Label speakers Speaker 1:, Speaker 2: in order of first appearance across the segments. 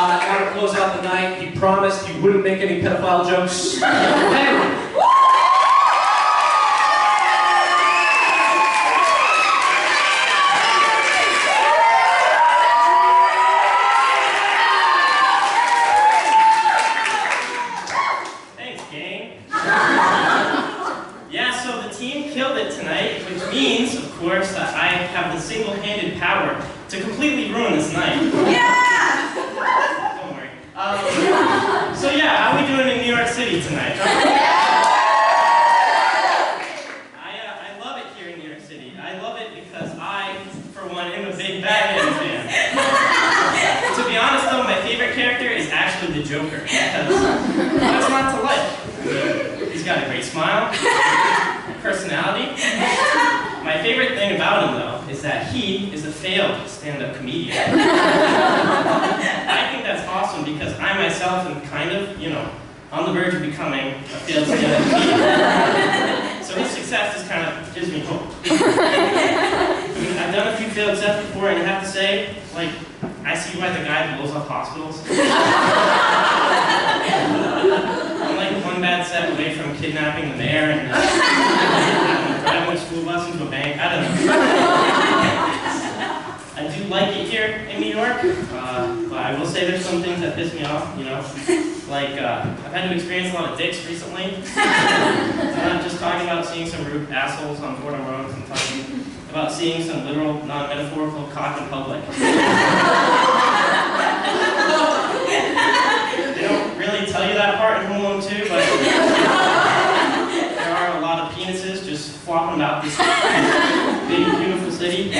Speaker 1: Now to close out the night, he promised he wouldn't make any pedophile jokes. Henry.
Speaker 2: Thanks, gang. Yeah, so the team killed it tonight, which means, of course, that I have the single-handed power to completely ruin this night.
Speaker 3: Yeah!
Speaker 2: Don't worry. So yeah, how are we doing in New York City tonight? I love it here in New York City. I love it because I, for one, am a big Batman fan. To be honest though, my favorite character is actually the Joker. Because what's not to like? He's got a great smile, personality. My favorite thing about him though is that he is a failed stand-up comedian. I think that's awesome because I myself am kind of, on the verge of becoming a failed stand-up comedian. So his success just kind of gives me hope. I've done a few failed sets before and I have to say, I see why the guy blows up hospitals. I'm like one bad set away from kidnapping the mayor and driving a school bus into a bank. I don't know. I do like it here in New York, but I will say there's some things that piss me off, I've had to experience a lot of dicks recently. I'm not just talking about seeing some rude assholes on Fordham Road, I'm talking about seeing some literal, non-metaphorical cock in public. They don't really tell you that part in Home Alone 2, but there are a lot of penises just flopping about this big, beautiful city.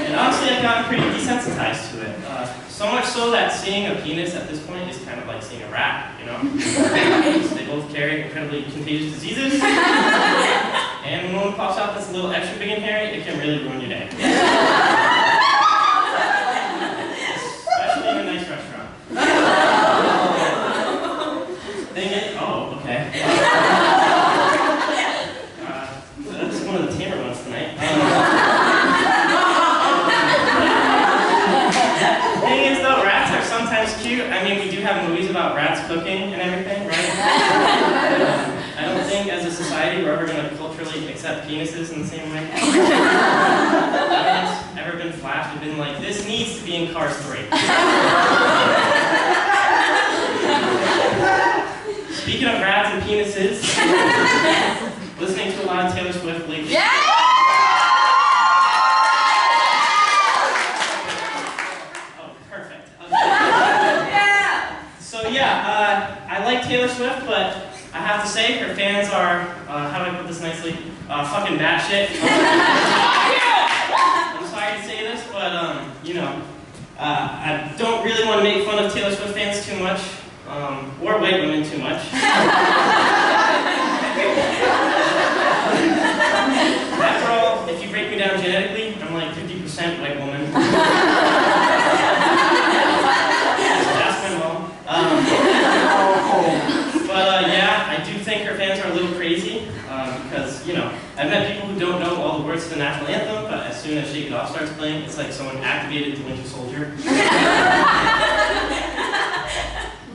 Speaker 2: And honestly, I've gotten pretty desensitized to it. So much so that seeing a penis at this point is kind of like seeing a rat, They both carry incredibly contagious diseases. And when one pops out that's a little extra big and hairy, it can really ruin your day. Especially in a nice restaurant. Oh, okay. That's one of the tamer ones tonight. Thing is though, rats are sometimes cute. I mean, we do have movies about rats cooking and everything, right? I don't think as a society we're ever going to culturally accept penises in the same way. Evidence ever been flashed and been like, this needs to be in Cars 3. Speaking of rats and penises, listening to a lot of Taylor Swift lately.
Speaker 3: Yeah!
Speaker 2: Oh, perfect. Okay.
Speaker 3: Yeah!
Speaker 2: So yeah, I like Taylor Swift, but I have to say her fans are, how do I put this nicely, fucking batshit. I'm sorry to say this, but I don't really want to make fun of Taylor Swift fans too much. Or white women too much. After all, if you break me down genetically, I'm like 50% white woman. That's my mom. Yeah, I do think her fans are a little crazy, because, I've met people who don't know all the words to the national anthem, but as soon as Shake It Off starts playing, it's like someone activated the Winter Soldier.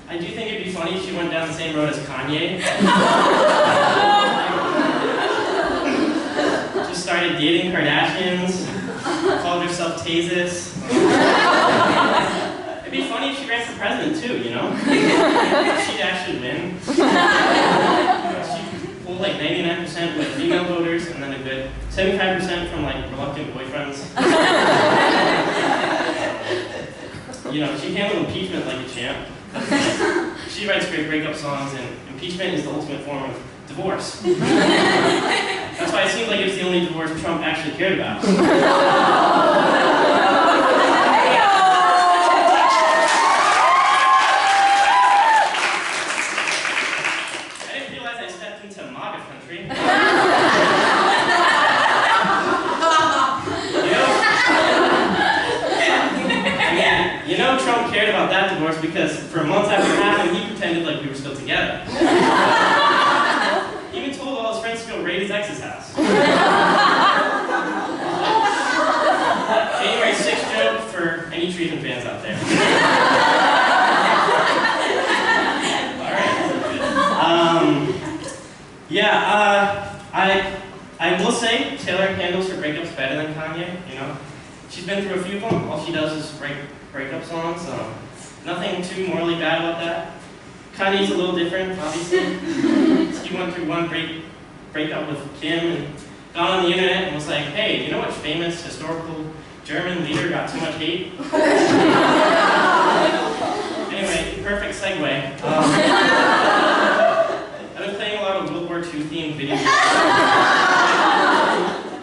Speaker 2: I do think it'd be funny if she went down the same road as Kanye. Just started dating Kardashians, called herself Tazis. It'd be funny if she ran for president too, She'd actually win. She'd pull like 99% with female voters and then a good 75% from reluctant boyfriends. She handled impeachment like a champ. She writes great breakup songs, and impeachment is the ultimate form of divorce. That's why it seems like it's the only divorce Trump actually cared about. I didn't realize I stepped into MAGA country. Trump cared about that divorce because for months after it happened, he pretended like we were still together. He even told all his friends to go raid his ex's house. January 6th joke for Any Treason fans out there? I will say Taylor handles her breakups better than Kanye, you know. She's been through a few of them. All she does is write breakup songs, so nothing too morally bad about that. Kanye's a little different, obviously. He went through one breakup with Kim and got on the internet and was like, hey, you know which famous historical German leader got too much hate? Anyway, perfect segue. I've been playing a lot of World War II themed video games.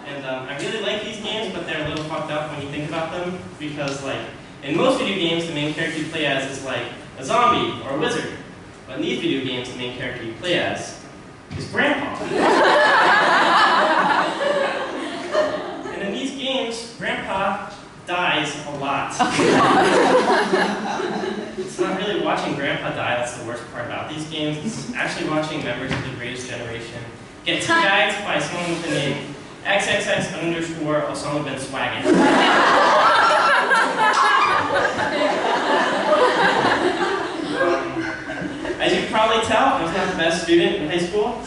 Speaker 2: And I really like these games, but they're a little fucked up when you think about them. Because like, in most video games, the main character you play as is like a zombie or a wizard. But in these video games, the main character you play as is Grandpa. And in these games, Grandpa dies a lot. It's not really watching Grandpa die that's the worst part about these games. It's actually watching members of the greatest generation get teabagged by someone with the name XXX_ Osama bin Swaggin. As you can probably tell, I was not the best student in high school.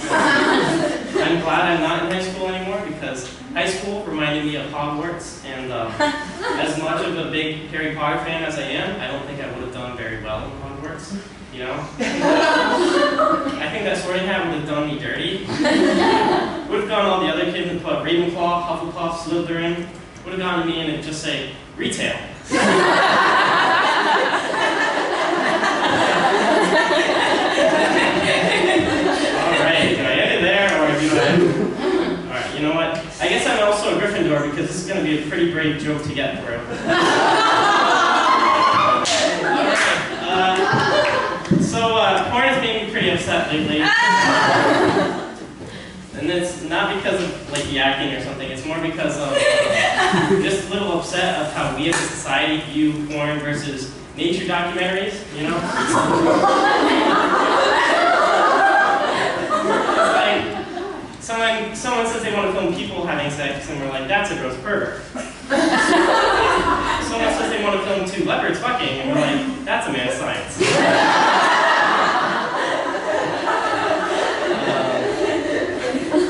Speaker 2: I'm glad I'm not in high school anymore because high school reminded me of Hogwarts, and as much of a big Harry Potter fan as I am, I don't think I would have done very well in Hogwarts, you know? I think that sorting hat would have done me dirty. Would have gone all the other kids and put Ravenclaw, Hufflepuff, Slytherin, would have gone to me and it'd just say, retail. You know what? I guess I'm also a Gryffindor because this is going to be a pretty brave joke to get through. Porn has made me pretty upset lately. And it's not because of like the acting or something, it's more because of just a little upset of how we as a society view porn versus nature documentaries, you know? Someone says they want to film people having sex, and we're like, that's a gross pervert. Someone says they want to film two leopards fucking, and we're like, that's a man of science.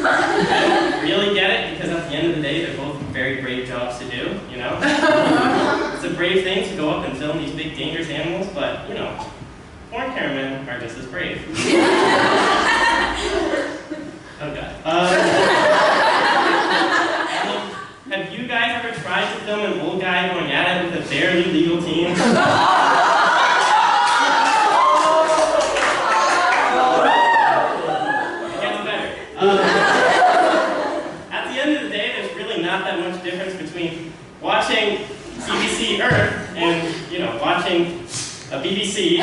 Speaker 2: I don't really get it, because at the end of the day, they're both very brave jobs to do, you know? It's a brave thing to go up and film these big, dangerous animals, but, you know, porn cameramen are just as brave. Oh god. Have you guys ever tried to film an old guy going at it with a barely legal team? It gets better. At the end of the day, there's really not that much difference between watching BBC Earth and, you know, watching a BBC